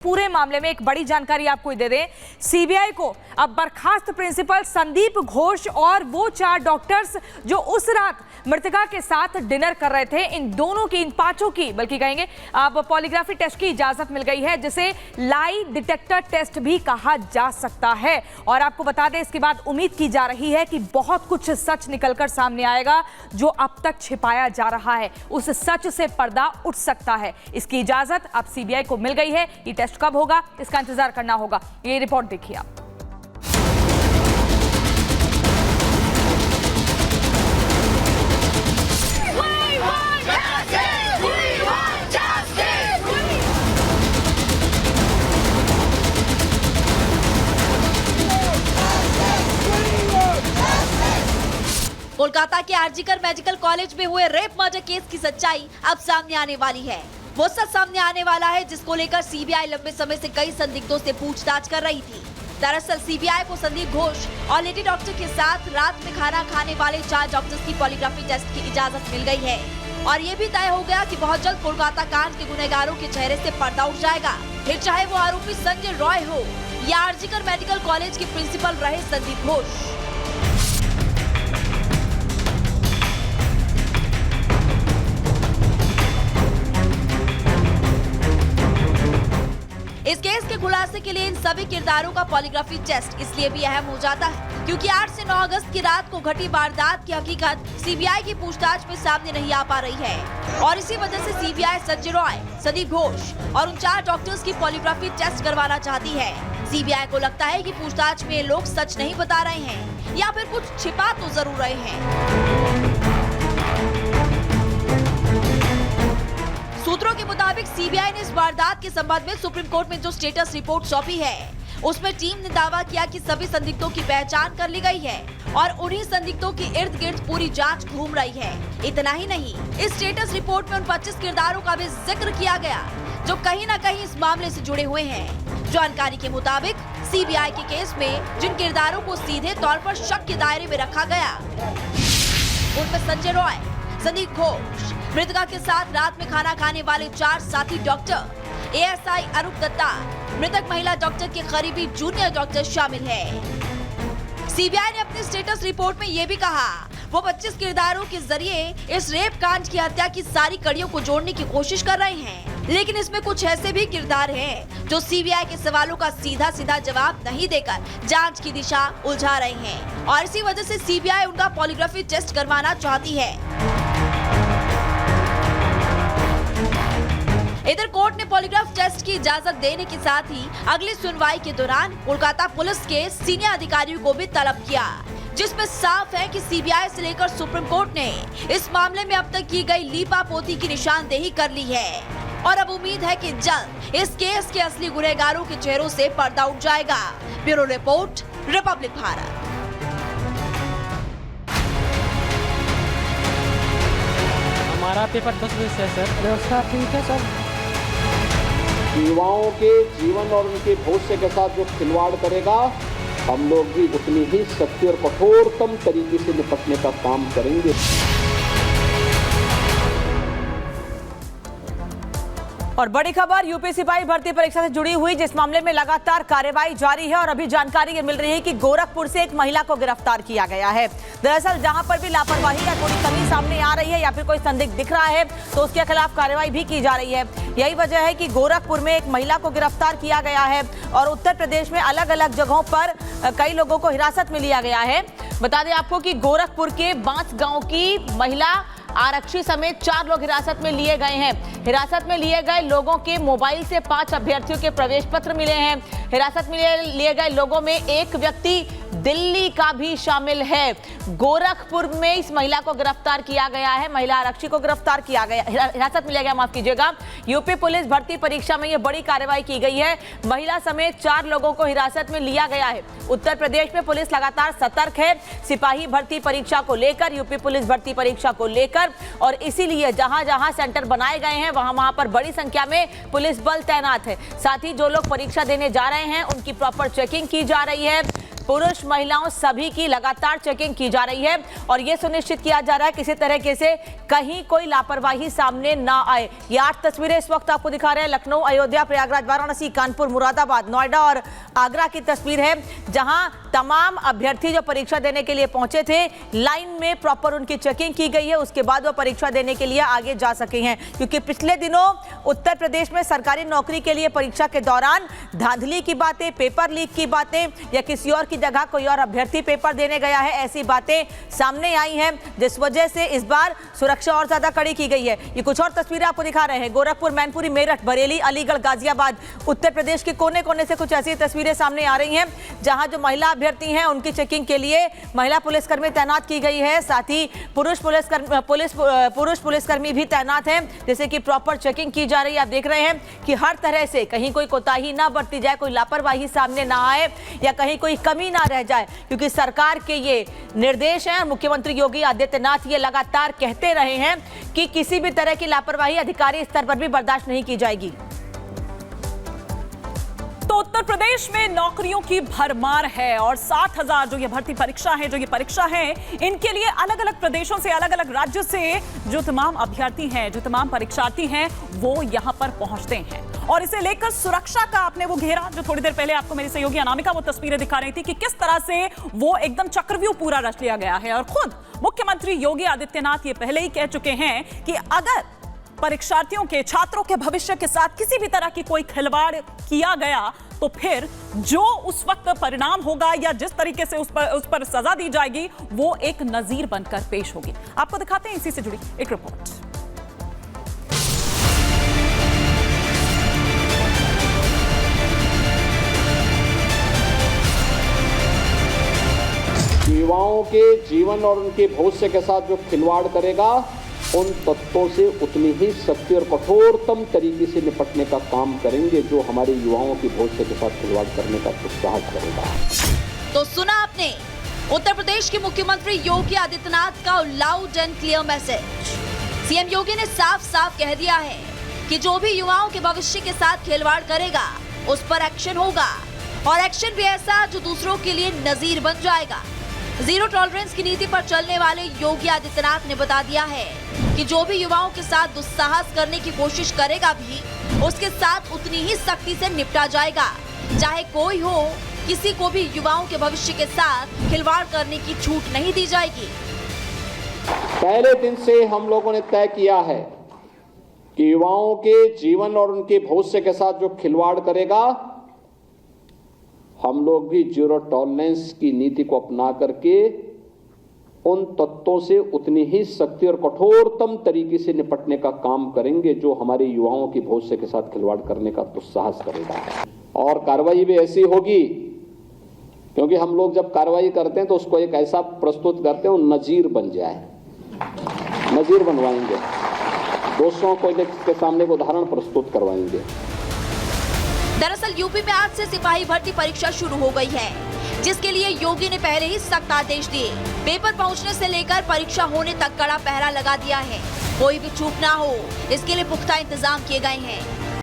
पूरे मामले में एक बड़ी जानकारी आपको दे दें। सीबीआई को अब बर्खास्त प्रिंसिपल संदीप घोष और वो 4 डॉक्टर्स जो उस रात मृतका के साथ डिनर कर रहे थे, इन दोनों की, इन 5 की बल्कि कहेंगे, अब पॉलीग्राफी टेस्ट की इजाजत मिल गई है, जिसे लाई डिटेक्टर टेस्ट भी कहा जा सकता है। और आपको बता दें, इसके बाद उम्मीद की जा रही है कि बहुत कुछ सच निकलकर सामने आएगा जो अब तक छिपाया जा रहा है, उस सच से पर्दा उठ सकता है। इसकी इजाजत अब सीबीआई को मिल गई है। ये टेस्ट कब होगा, इसका इंतजार करना होगा। ये रिपोर्ट देखिए आप। कोलकाता के आरजीकर मेडिकल कॉलेज में हुए रेप मर्डर केस की सच्चाई अब सामने आने वाली है। वो सच सामने आने वाला है जिसको लेकर सीबीआई लंबे समय से कई संदिग्धों से पूछताछ कर रही थी। दरअसल सीबीआई को संदीप घोष और लेडी डॉक्टर के साथ रात में खाना खाने वाले 4 डॉक्टर्स की पॉलीग्राफी टेस्ट की इजाजत मिल गई है। और ये भी तय हो गया कि बहुत जल्द कोलकाता कांड के गुनहगारों के चेहरे से पर्दा उठ जाएगा, फिर चाहे वो आरोपी संजय रॉय हो या आरजीकर मेडिकल कॉलेज के प्रिंसिपल रहे संदीप घोष। इस केस के खुलासे के लिए इन सभी किरदारों का पॉलीग्राफी टेस्ट इसलिए भी अहम हो जाता है क्योंकि 8 से 9 अगस्त की रात को घटी वारदात की हकीकत सीबीआई की पूछताछ में सामने नहीं आ पा रही है। और इसी वजह से सीबीआई संजय रॉय, संदीप घोष और उन 4 डॉक्टर्स की पॉलीग्राफी टेस्ट करवाना चाहती है। सीबीआई को लगता है कि पूछताछ में लोग सच नहीं बता रहे हैं या फिर कुछ छिपा तो जरूर रहे हैं। सूत्रों के मुताबिक सीबीआई ने इस वारदात के संबंध में सुप्रीम कोर्ट में जो स्टेटस रिपोर्ट सौंपी है, उसमें टीम ने दावा किया कि सभी संदिग्धों की पहचान कर ली गई है और उन्हीं संदिग्धों के इर्द गिर्द पूरी जांच घूम रही है। इतना ही नहीं, इस स्टेटस रिपोर्ट में उन 25 किरदारों का भी जिक्र किया गया जो कहीं न कहीं इस मामले से जुड़े हुए हैं। जानकारी के मुताबिक सीबीआई के केस में जिन किरदारों को सीधे तौर पर शक के दायरे में रखा गया, उनमें संजय रॉय, संदीप घोष, मृतका के साथ रात में खाना खाने वाले 4 साथी डॉक्टर, एएसआई अरूप दत्ता, मृतक महिला डॉक्टर के करीबी जूनियर डॉक्टर शामिल है। सीबीआई ने अपनी स्टेटस रिपोर्ट में ये भी कहा, वो 25 किरदारों के जरिए इस रेप कांड की हत्या की सारी कड़ियों को जोड़ने की कोशिश कर रहे हैं, लेकिन इसमें कुछ ऐसे भी किरदार हैं जो सीबीआई के सवालों का सीधा सीधा जवाब नहीं देकर जांच की दिशा उलझा रहे हैं और इसी वजह से सीबीआई उनका पॉलीग्राफी टेस्ट करवाना चाहती है। इधर कोर्ट ने पॉलीग्राफ टेस्ट की इजाजत देने के साथ ही अगली सुनवाई के दौरान कोलकाता पुलिस के सीनियर अधिकारियों को भी तलब किया, जिसमें साफ है कि सीबीआई से लेकर सुप्रीम कोर्ट ने इस मामले में अब तक की गई लीपापोती की निशानदेही कर ली है और अब उम्मीद है कि जल्द इस केस के असली गुनहगारों के चेहरों से पर्दा उठ जाएगा। Bureau report, Republic Bharat. हमारा पेपर 10 बजे से है सर। व्यवस्था ठीक है सर। युवाओं के जीवन और उनके भविष्य के साथ जो खिलवाड़ करेगा, हम लोग भी उतनी ही सख्ती और कठोरतम तरीके से निपटने का काम करेंगे। और बड़ी खबर यूपी सिपाही भर्ती परीक्षा से जुड़ी हुई, जिस मामले में लगातार कार्रवाई जारी है और अभी जानकारी ये मिल रही है कि गोरखपुर से एक महिला को गिरफ्तार किया गया है। दरअसल जहां पर भी लापरवाही या थोड़ी कमी सामने आ रही है या फिर कोई संदिग्ध दिख रहा है तो उसके खिलाफ कार्रवाई भी की जा रही है। यही वजह है कि गोरखपुर में एक महिला को गिरफ्तार किया गया है और उत्तर प्रदेश में अलग अलग जगहों पर कई लोगों को हिरासत में लिया गया है। बता दें आपको कि गोरखपुर के बांस गांव की महिला आरक्षी समेत 4 लोग हिरासत में लिए गए हैं। हिरासत में लिए गए लोगों के मोबाइल से 5 अभ्यर्थियों के प्रवेश पत्र मिले हैं। हिरासत में लिए गए लोगों में एक व्यक्ति दिल्ली का भी शामिल है। गोरखपुर में इस महिला को गिरफ्तार किया गया है, महिला आरक्षी को गिरफ्तार किया गया, हिरासत में लिया गया, माफ कीजिएगा। यूपी पुलिस भर्ती परीक्षा में यह बड़ी कार्रवाई की गई है। महिला समेत 4 लोगों को हिरासत में लिया गया है। उत्तर प्रदेश में पुलिस लगातार सतर्क है सिपाही भर्ती परीक्षा को लेकर, यूपी पुलिस भर्ती परीक्षा को लेकर, और इसीलिए जहां जहां सेंटर बनाए गए हैं वहां पर बड़ी संख्या में पुलिस बल तैनात है। साथ ही जो लोग परीक्षा देने जा रहे हैं उनकी प्रॉपर चेकिंग की जा रही है। पुरुष महिलाओं सभी की लगातार चेकिंग की जा रही है और यह सुनिश्चित किया जा रहा है किसी तरीके से कहीं कोई लापरवाही सामने ना आए। ये 8 तस्वीरें इस वक्त आपको दिखा रहे हैं। लखनऊ, अयोध्या, प्रयागराज, वाराणसी, कानपुर, मुरादाबाद, नोएडा और आगरा की तस्वीर है, जहां तमाम अभ्यर्थी जो परीक्षा देने के लिए पहुंचे थे, लाइन में प्रॉपर उनकी चेकिंग की गई है, उसके बाद वो परीक्षा देने के लिए आगे जा सके हैं। क्योंकि पिछले दिनों उत्तर प्रदेश में सरकारी नौकरी के लिए परीक्षा के दौरान धांधली की बातें, पेपर लीक की बातें या किसी और की जगह कोई और अभ्यर्थी पेपर देने गया है, ऐसी बातें सामने आई हैं, जिस वजह से इस बार सुरक्षा और ज्यादा कड़ी की गई है। ये कुछ और तस्वीरें आपको दिखा रहे हैं। गोरखपुर, मैनपुरी, मेरठ, बरेली, अलीगढ़, गाजियाबाद, उत्तर प्रदेश के कोने कोने से कुछ ऐसी तस्वीरें सामने आ रही हैं, जहां जो महिला अभ्यर्थी हैं उनकी चेकिंग के लिए महिला पुलिसकर्मी तैनात की गई है। साथ ही पुरुष पुलिसकर्मी भी तैनात हैं, जैसे कि प्रॉपर चेकिंग की जा रही है। आप देख रहे हैं कि हर तरह से कहीं कोई कोताही ना बरती जाए, कोई लापरवाही सामने ना आए या कहीं कोई कमी ना रह जाए, क्योंकि सरकार के ये निर्देश हैं। मुख्यमंत्री योगी आदित्यनाथ ये लगातार कहते रहे हैं कि किसी भी तरह की लापरवाही अधिकारी स्तर पर भी बर्दाश्त नहीं की जाएगी। तो उत्तर प्रदेश में नौकरियों की भरमार है और 60,000 जो ये भर्ती परीक्षा है, इनके लिए अलग अलग प्रदेशों से, अलग अलग राज्यों से जो तमाम अभ्यर्थी हैं, जो तमाम परीक्षार्थी हैं, वो यहाँ पर पहुंचते हैं। और इसे लेकर सुरक्षा का आपने वो घेरा, जो थोड़ी देर पहले आपको मेरी सहयोगी अनामिका वो तस्वीरें दिखा रही थी कि किस तरह से वो एकदम चक्रव्यूह पूरा रच लिया गया है। और खुद मुख्यमंत्री योगी आदित्यनाथ ये पहले ही कह चुके हैं कि अगर परीक्षार्थियों के, छात्रों के भविष्य के साथ किसी भी तरह की कोई खिलवाड़ किया गया तो फिर जो उस वक्त परिणाम होगा या जिस तरीके से उस पर सजा दी जाएगी, वो एक नजीर बनकर पेश होगी। आपको दिखाते हैं इसी से जुड़ी एक रिपोर्ट। युवाओं के जीवन और उनके भविष्य के साथ जो खिलवाड़ करेगा, उन तत्वों से उतनी ही सख्ती और कठोरतम तरीके से निपटने का काम करेंगे, जो हमारे युवाओं के भविष्य के साथ खिलवाड़ करने का दुस्साहस करेगा। तो सुना आपने उत्तर प्रदेश के मुख्यमंत्री योगी आदित्यनाथ का loud and clear message. CM Yogi ने साफ साफ कह दिया है कि जो भी युवाओं के भविष्य के साथ खिलवाड़ करेगा, उस पर एक्शन होगा, और एक्शन भी ऐसा जो दूसरों के लिए नजीर बन जाएगा। जीरो टॉलरेंस की नीति पर चलने वाले योगी आदित्यनाथ ने बता दिया है कि जो भी युवाओं के साथ दुस्साहस करने की कोशिश करेगा भी, उसके साथ उतनी ही सख्ती से निपटा जाएगा, चाहे कोई हो। किसी को भी युवाओं के भविष्य के साथ खिलवाड़ करने की छूट नहीं दी जाएगी। पहले दिन से हम लोगों ने तय किया है कि युवाओं के जीवन और उनके भविष्य के साथ जो खिलवाड़ करेगा, हम लोग भी जीरो टॉलरेंस की नीति को अपना करके उन तत्वों से उतनी ही सख्ती और कठोरतम तरीके से निपटने का काम करेंगे, जो हमारे युवाओं के भविष्य के साथ खिलवाड़ करने का दुस्साहस करेगा। और कार्रवाई भी ऐसी होगी, क्योंकि हम लोग जब कार्रवाई करते हैं तो उसको एक ऐसा प्रस्तुत करते हैं, वो नजीर बन जाए, नजीर बनवाएंगे, दोषों को के सामने उदाहरण प्रस्तुत करवाएंगे। दरअसल यूपी में आज से सिपाही भर्ती परीक्षा शुरू हो गई है, जिसके लिए योगी ने पहले ही सख्त आदेश दिए। पेपर पहुंचने से लेकर परीक्षा होने तक कड़ा पहरा लगा दिया है, कोई भी चूक ना हो, इसके लिए पुख्ता इंतजाम किए गए हैं।